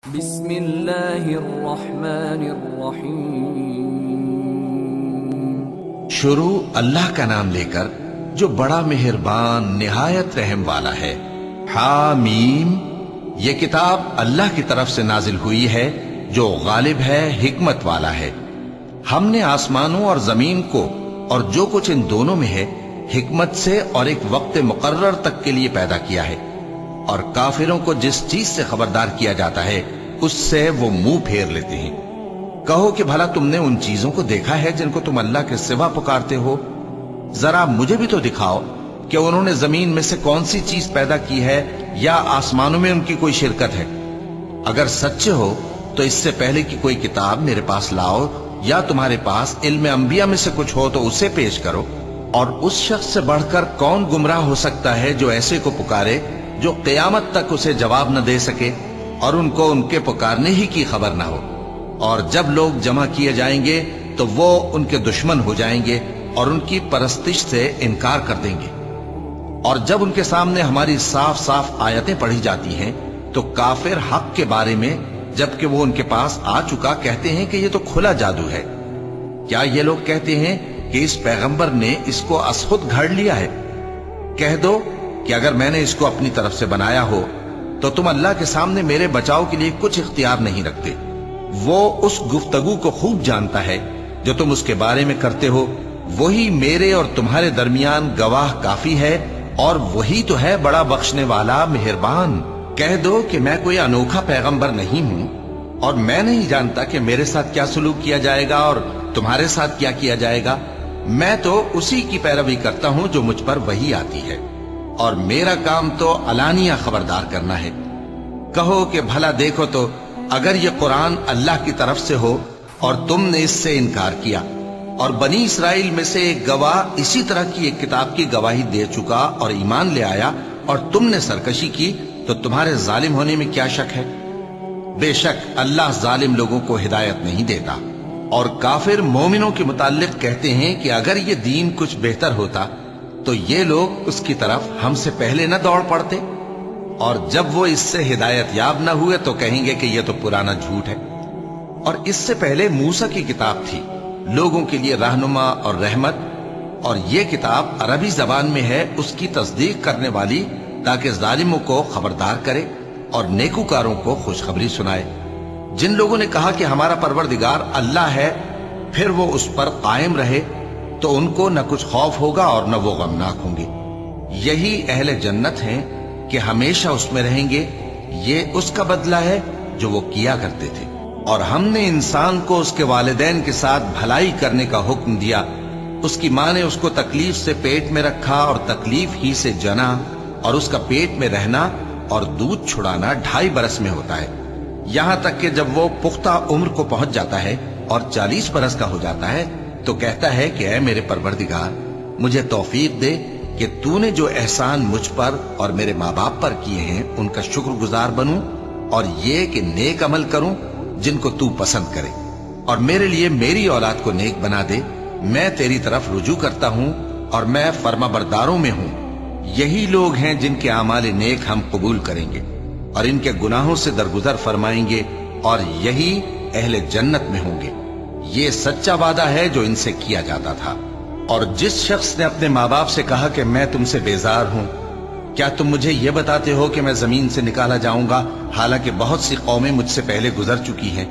بسم اللہ الرحمن الرحیم۔ شروع اللہ کا نام لے کر جو بڑا مہربان نہایت رحم والا ہے۔ حامیم، یہ کتاب اللہ کی طرف سے نازل ہوئی ہے جو غالب ہے، حکمت والا ہے۔ ہم نے آسمانوں اور زمین کو اور جو کچھ ان دونوں میں ہے حکمت سے اور ایک وقت مقرر تک کے لیے پیدا کیا ہے، اور کافروں کو جس چیز سے خبردار کیا جاتا ہے اس سے وہ منہ پھیر لیتے ہیں۔ کہو کہ بھلا تم نے ان چیزوں کو دیکھا ہے جن کو تم اللہ کے سوا پکارتے ہو؟ ذرا مجھے بھی تو دکھاؤ کہ انہوں نے زمین میں سے کون سی چیز پیدا کی ہے یا آسمانوں میں ان کی کوئی شرکت ہے؟ اگر سچے ہو تو اس سے پہلے کی کوئی کتاب میرے پاس لاؤ، یا تمہارے پاس علم انبیاء میں سے کچھ ہو تو اسے پیش کرو۔ اور اس شخص سے بڑھ کر کون گمراہ ہو سکتا ہے جو ایسے کو پکارے جو قیامت تک اسے جواب نہ دے سکے اور ان کو ان کے پکارنے ہی کی خبر نہ ہو؟ اور جب لوگ جمع کیے جائیں گے تو وہ ان کے دشمن ہو جائیں گے اور ان کی پرستش سے انکار کر دیں گے۔ اور جب ان کے سامنے ہماری صاف صاف آیتیں پڑھی جاتی ہیں تو کافر حق کے بارے میں جبکہ وہ ان کے پاس آ چکا کہتے ہیں کہ یہ تو کھلا جادو ہے۔ کیا یہ لوگ کہتے ہیں کہ اس پیغمبر نے اس کو از خود گھڑ لیا ہے؟ کہہ دو کہ اگر میں نے اس کو اپنی طرف سے بنایا ہو تو تم اللہ کے سامنے میرے بچاؤ کے لیے کچھ اختیار نہیں رکھتے۔ وہ اس گفتگو کو خوب جانتا ہے جو تم اس کے بارے میں کرتے ہو، وہی میرے اور تمہارے درمیان گواہ کافی ہے، اور وہی تو ہے بڑا بخشنے والا مہربان۔ کہہ دو کہ میں کوئی انوکھا پیغمبر نہیں ہوں، اور میں نہیں جانتا کہ میرے ساتھ کیا سلوک کیا جائے گا اور تمہارے ساتھ کیا کیا جائے گا۔ میں تو اسی کی پیروی کرتا ہوں جو مجھ پر وحی آتی ہے، اور میرا کام تو علانیہ خبردار کرنا ہے۔ کہو کہ بھلا دیکھو تو اگر یہ قرآن اللہ کی طرف سے ہو اور تم نے اس سے انکار کیا، اور بنی اسرائیل میں سے ایک گواہ اسی طرح کی ایک کتاب کی گواہی دے چکا اور ایمان لے آیا، اور تم نے سرکشی کی، تو تمہارے ظالم ہونے میں کیا شک ہے؟ بے شک اللہ ظالم لوگوں کو ہدایت نہیں دیتا۔ اور کافر مومنوں کے متعلق کہتے ہیں کہ اگر یہ دین کچھ بہتر ہوتا تو یہ لوگ اس کی طرف ہم سے پہلے نہ دوڑ پڑتے، اور جب وہ اس سے ہدایت یاب نہ ہوئے تو کہیں گے کہ یہ تو پرانا جھوٹ ہے۔ اور اس سے پہلے موسیٰ کی کتاب تھی، لوگوں کے لیے رہنما اور رحمت، اور یہ کتاب عربی زبان میں ہے اس کی تصدیق کرنے والی، تاکہ ظالموں کو خبردار کرے اور نیکوکاروں کو خوشخبری سنائے۔ جن لوگوں نے کہا کہ ہمارا پروردگار اللہ ہے، پھر وہ اس پر قائم رہے تو ان کو نہ کچھ خوف ہوگا اور نہ وہ غمناک ہوں گے۔ یہی اہل جنت ہیں کہ ہمیشہ اس میں رہیں گے، یہ اس کا بدلہ ہے جو وہ کیا کرتے تھے۔ اور ہم نے انسان کو اس کے والدین کے ساتھ بھلائی کرنے کا حکم دیا۔ اس کی ماں نے اس کو تکلیف سے پیٹ میں رکھا اور تکلیف ہی سے جنا، اور اس کا پیٹ میں رہنا اور دودھ چھڑانا 2.5 برس میں ہوتا ہے، یہاں تک کہ جب وہ پختہ عمر کو پہنچ جاتا ہے اور 40 برس کا ہو جاتا ہے تو کہتا ہے کہ اے میرے پروردگار، مجھے توفیق دے کہ تو نے جو احسان مجھ پر اور میرے ماں باپ پر کیے ہیں ان کا شکر گزار بنوں، اور یہ کہ نیک عمل کروں جن کو تو پسند کرے، اور میرے لیے میری اولاد کو نیک بنا دے۔ میں تیری طرف رجوع کرتا ہوں اور میں فرما برداروں میں ہوں۔ یہی لوگ ہیں جن کے اعمال نیک ہم قبول کریں گے اور ان کے گناہوں سے درگزر فرمائیں گے، اور یہی اہل جنت میں ہوں گے۔ یہ سچا وعدہ ہے جو ان سے کیا جاتا تھا۔ اور جس شخص نے اپنے ماں باپ سے کہا کہ میں تم سے بیزار ہوں، کیا تم مجھے یہ بتاتے ہو کہ میں زمین سے نکالا جاؤں گا، حالانکہ بہت سی قومیں مجھ سے پہلے گزر چکی ہیں؟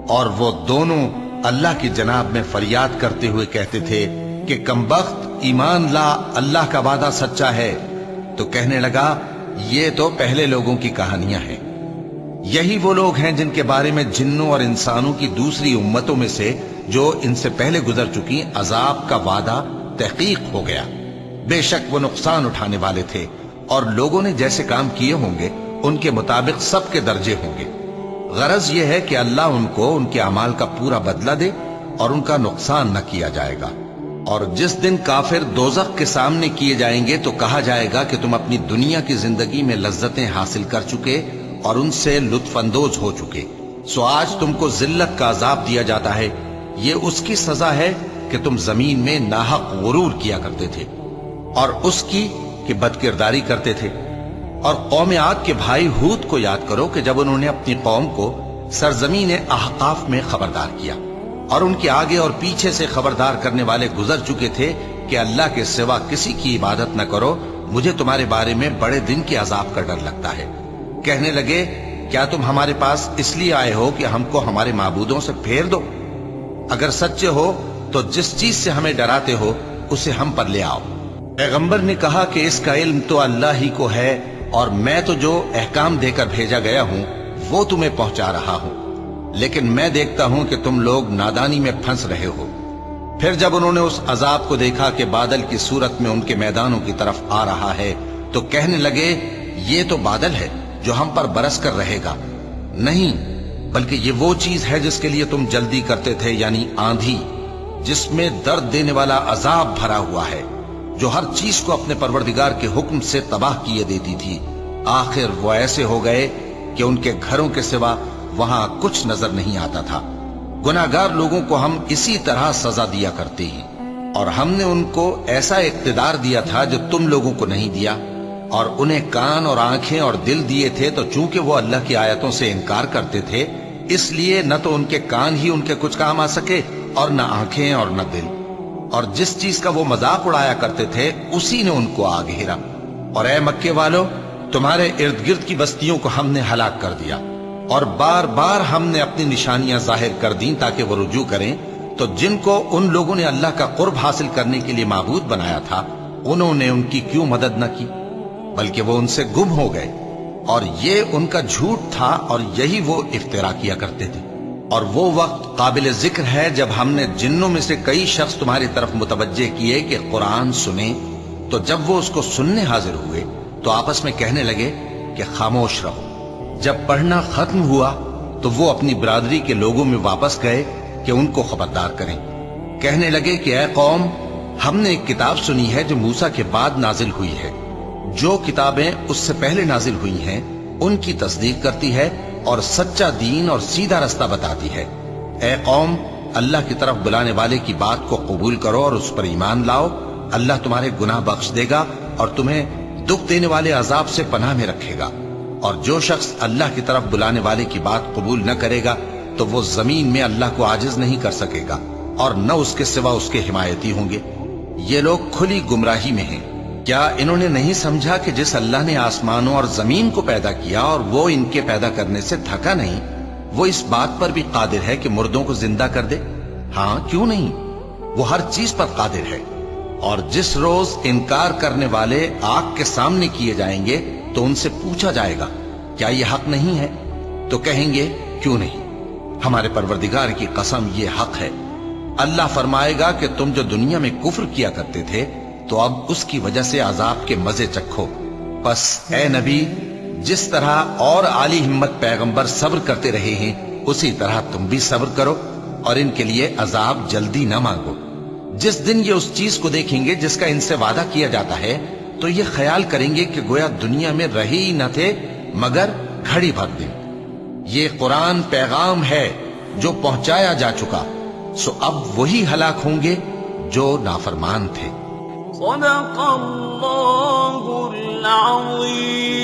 اور وہ دونوں اللہ کی جناب میں فریاد کرتے ہوئے کہتے تھے کہ کمبخت، ایمان لا، اللہ کا وعدہ سچا ہے۔ تو کہنے لگا یہ تو پہلے لوگوں کی کہانیاں ہیں۔ یہی وہ لوگ ہیں جن کے بارے میں جنوں اور انسانوں کی دوسری امتوں میں سے جو ان سے پہلے گزر چکی عذاب کا وعدہ تحقیق ہو گیا۔ بے شک وہ نقصان اٹھانے والے تھے، اور لوگوں نے جیسے کام کیے ہوں گے ان کے مطابق سب کے درجے ہوں گے۔ غرض یہ ہے کہ اللہ ان کو ان کے اعمال کا پورا بدلہ دے اور ان کا نقصان نہ کیا جائے گا۔ اور جس دن کافر دوزخ کے سامنے کیے جائیں گے تو کہا جائے گا کہ تم اپنی دنیا کی زندگی میں لذتیں حاصل کر چکے اور ان سے لطف اندوز ہو چکے، سو آج تم کو ذلت کا عذاب دیا جاتا ہے۔ یہ اس کی سزا ہے کہ تم زمین میں ناحق غرور کیا کرتے تھے، اور اس کی کہ بد کرداری کرتے تھے۔ اور قوم عاد کے بھائی ہود کو یاد کرو کہ جب انہوں نے اپنی قوم کو سرزمین احقاف میں خبردار کیا اور ان کے آگے اور پیچھے سے خبردار کرنے والے گزر چکے تھے کہ اللہ کے سوا کسی کی عبادت نہ کرو، مجھے تمہارے بارے میں بڑے دن کے عذاب کا ڈر لگتا ہے۔ کہنے لگے کیا تم ہمارے پاس اس لیے آئے ہو کہ ہم کو ہمارے معبودوں سے پھیر دو؟ اگر سچے ہو تو جس چیز سے ہمیں ڈراتے ہو اسے ہم پر لے آؤ۔ پیغمبر نے کہا کہ اس کا علم تو اللہ ہی کو ہے، اور میں تو جو احکام دے کر بھیجا گیا ہوں وہ تمہیں پہنچا رہا ہوں، لیکن میں دیکھتا ہوں کہ تم لوگ نادانی میں پھنس رہے ہو۔ پھر جب انہوں نے اس عذاب کو دیکھا کہ بادل کی صورت میں ان کے میدانوں کی طرف آ رہا ہے تو کہنے لگے یہ تو بادل ہے جو ہم پر برس کر رہے گا، نہیں بلکہ یہ وہ چیز ہے جس کے لیے تم جلدی کرتے تھے، یعنی آندھی جس میں درد دینے والا عذاب بھرا ہوا ہے، جو ہر چیز کو اپنے پروردگار کے حکم سے تباہ کیے دیتی تھی۔ آخر وہ ایسے ہو گئے کہ ان کے گھروں کے سوا وہاں کچھ نظر نہیں آتا تھا۔ گناہگار لوگوں کو ہم اسی طرح سزا دیا کرتے ہیں، اور ہم نے ان کو ایسا اقتدار دیا تھا جو تم لوگوں کو نہیں دیا، اور انہیں کان اور آنکھیں اور دل دیے تھے، تو چونکہ وہ اللہ کی آیتوں سے انکار کرتے تھے اس لیے نہ تو ان کے کان ہی ان کے کچھ کام آ سکے اور نہ آنکھیں اور نہ دل، اور جس چیز کا وہ مذاق اڑایا کرتے تھے اسی نے ان کو آ گھیرا۔ اور اے مکے والو، تمہارے ارد گرد کی بستیوں کو ہم نے ہلاک کر دیا، اور بار بار ہم نے اپنی نشانیاں ظاہر کر دیں تاکہ وہ رجوع کریں، تو جن کو ان لوگوں نے اللہ کا قرب حاصل کرنے کے لیے معبود بنایا تھا انہوں نے ان کی کیوں مدد نہ کی، بلکہ وہ ان سے گم ہو گئے، اور یہ ان کا جھوٹ تھا اور یہی وہ افترا کیا کرتے تھے۔ اور وہ وقت قابل ذکر ہے جب ہم نے جنوں میں سے کئی شخص تمہاری طرف متوجہ کیے کہ قرآن سنیں، تو جب وہ اس کو سننے حاضر ہوئے تو آپس میں کہنے لگے کہ خاموش رہو۔ جب پڑھنا ختم ہوا تو وہ اپنی برادری کے لوگوں میں واپس گئے کہ ان کو خبردار کریں۔ کہنے لگے کہ اے قوم، ہم نے ایک کتاب سنی ہے جو موسیٰ کے بعد نازل ہوئی ہے، جو کتابیں اس سے پہلے نازل ہوئی ہیں ان کی تصدیق کرتی ہے اور سچا دین اور سیدھا رستہ بتاتی ہے۔ اے قوم، اللہ کی طرف بلانے والے کی بات کو قبول کرو اور اس پر ایمان لاؤ، اللہ تمہارے گناہ بخش دے گا اور تمہیں دکھ دینے والے عذاب سے پناہ میں رکھے گا۔ اور جو شخص اللہ کی طرف بلانے والے کی بات قبول نہ کرے گا تو وہ زمین میں اللہ کو عاجز نہیں کر سکے گا، اور نہ اس کے سوا اس کے حمایتی ہوں گے۔ یہ لوگ کھلی گمراہی میں ہیں۔ کیا انہوں نے نہیں سمجھا کہ جس اللہ نے آسمانوں اور زمین کو پیدا کیا اور وہ ان کے پیدا کرنے سے تھکا نہیں، وہ اس بات پر بھی قادر ہے کہ مردوں کو زندہ کر دے؟ ہاں، کیوں نہیں، وہ ہر چیز پر قادر ہے۔ اور جس روز انکار کرنے والے آگ کے سامنے کیے جائیں گے تو ان سے پوچھا جائے گا کیا یہ حق نہیں ہے؟ تو کہیں گے کیوں نہیں، ہمارے پروردگار کی قسم یہ حق ہے۔ اللہ فرمائے گا کہ تم جو دنیا میں کفر کیا کرتے تھے تو اب اس کی وجہ سے عذاب کے مزے چکھو۔ پس اے نبی، جس طرح اور عالی ہمت پیغمبر صبر کرتے رہے ہیں اسی طرح تم بھی صبر کرو، اور ان کے لیے عذاب جلدی نہ مانگو۔ جس دن یہ اس چیز کو دیکھیں گے جس کا ان سے وعدہ کیا جاتا ہے تو یہ خیال کریں گے کہ گویا دنیا میں رہے ہی نہ تھے مگر گھڑی بھر دن۔ یہ قرآن پیغام ہے جو پہنچایا جا چکا، سو اب وہی ہلاک ہوں گے جو نافرمان تھے۔ صدق اللہ العظیم۔